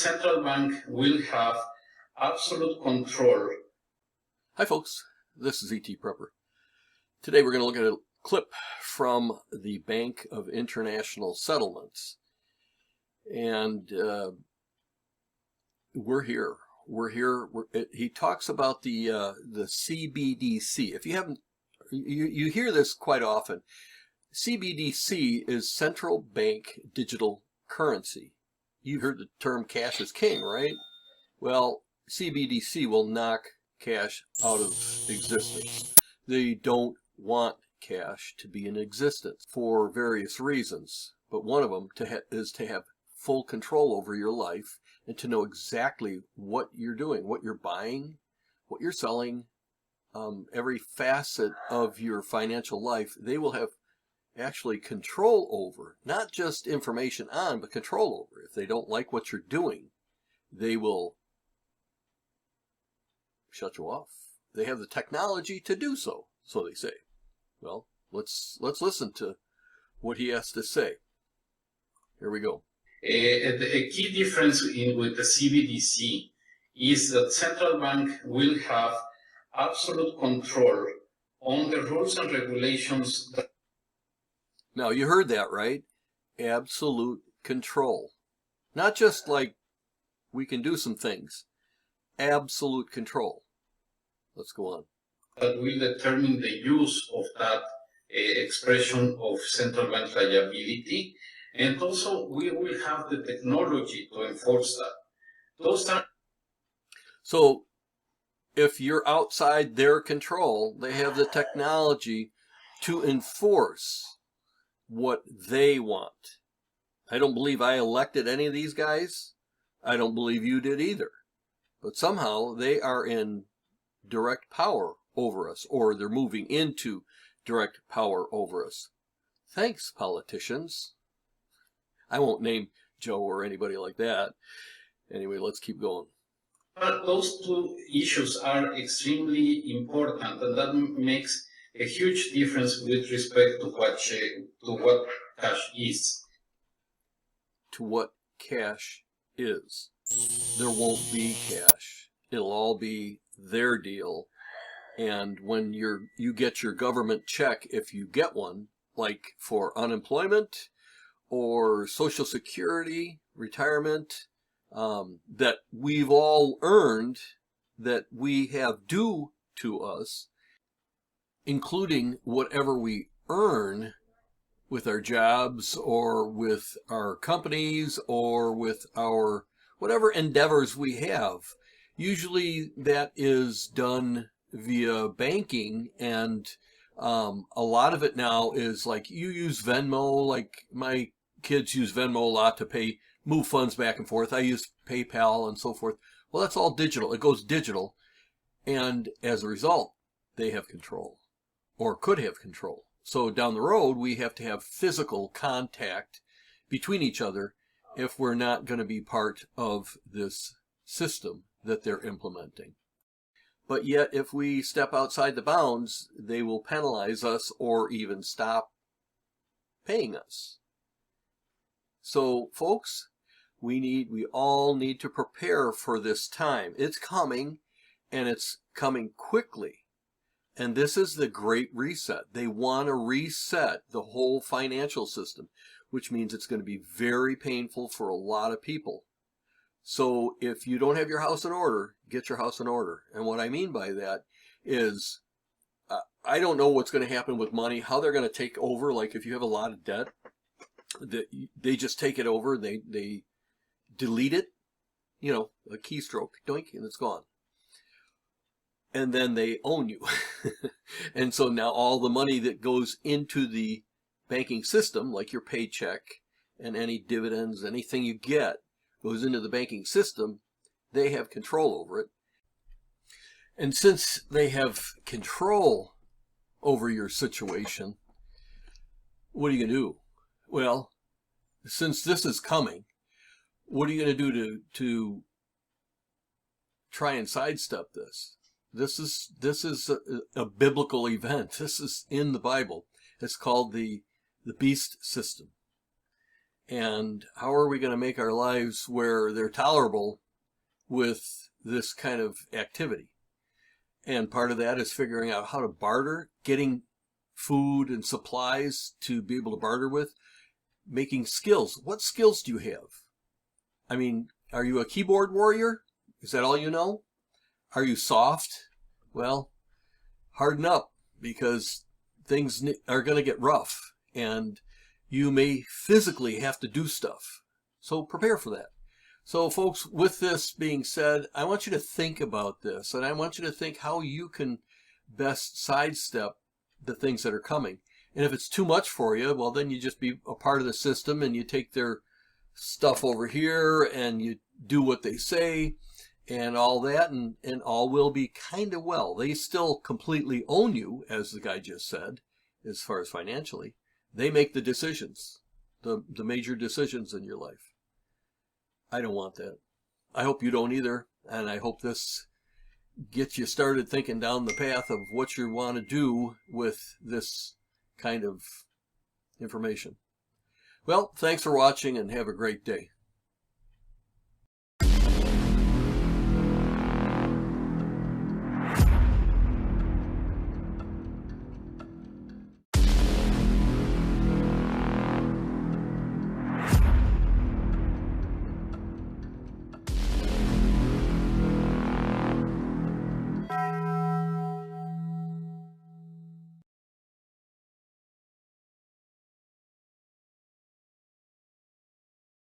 Central Bank will have absolute control. Hi folks, this is ETprepper. Today we're going to look at a clip from the Bank of International Settlements. And we're here. He talks about the CBDC. If you haven't, you hear this quite often. CBDC is Central Bank Digital Currency. You heard the term cash is king, right? Well, CBDC will knock cash out of existence. They don't want cash to be in existence for various reasons, but one of them is to have full control over your life and to know exactly what you're doing, what you're buying, what you're selling, every facet of your financial life. They will have actually control over, not just information on, but control over. If they don't like what you're doing, they will shut you off. They have the technology to do so, so they say. Well, let's listen to what he has to say. Here we go. A key difference with the CBDC is that central bank will have absolute control on the rules and regulations. Now, you heard that, right? Absolute control. Not just like we can do some things. Absolute control. Let's go on. That will determine the use of that expression of central bank liability. And also, we will have the technology to enforce that. So, if you're outside their control, they have the technology to enforce what they want. I don't believe I elected any of these guys. I don't believe you did either. But somehow they are in direct power over us, or they're moving into direct power over us. Thanks, politicians. I won't name Joe or anybody like that. Anyway, let's keep going. But those two issues are extremely important, and that makes a huge difference with respect to what cash is. To what cash is. There won't be cash. It'll all be their deal. And when you get your government check, if you get one, like for unemployment or Social Security, retirement, that we've all earned, that we have due to us, including whatever we earn with our jobs or with our companies or with our whatever endeavors we have. Usually that is done via banking, and a lot of it now is like you use Venmo. Like my kids use Venmo a lot to move funds back and forth. I use PayPal and so forth. Well, that's all digital. It goes digital, and as a result, they have control, or could have control. So down the road, we have to have physical contact between each other if we're not going to be part of this system that they're implementing. But yet, if we step outside the bounds, they will penalize us or even stop paying us. So, folks, we all need to prepare for this time. It's coming, and it's coming quickly. And this is the Great Reset. They want to reset the whole financial system, which means it's going to be very painful for a lot of people. So if you don't have your house in order, get your house in order. And what I mean by that is, I don't know what's going to happen with money, how they're going to take over. Like if you have a lot of debt, they just take it over, they delete it, a keystroke, doink, and it's gone. And then they own you. And so now all the money that goes into the banking system, like your paycheck and any dividends, anything you get, goes into the banking system. They have control over it. And since they have control over your situation, what are you going to do? Well, since this is coming, what are you going to do to try and sidestep this? This is a biblical event. This is in the Bible. It's called the beast system. And how are we going to make our lives where they're tolerable with this kind of activity? And part of that is figuring out how to barter, getting food and supplies to be able to barter with, making skills. What skills do you have? I mean, are you a keyboard warrior? Is that all you know? Are you soft? Well, harden up, because things are going to get rough and you may physically have to do stuff. So prepare for that. So folks, with this being said, I want you to think about this, and I want you to think how you can best sidestep the things that are coming. And if it's too much for you, well, then you just be a part of the system and you take their stuff over here and you do what they say and all that, and all will be kind of well. They still completely own you, as the guy just said, as far as financially. They make the decisions, the major decisions in your life. I don't want that. I hope you don't either, and I hope this gets you started thinking down the path of what you want to do with this kind of information. Well, thanks for watching and have a great day.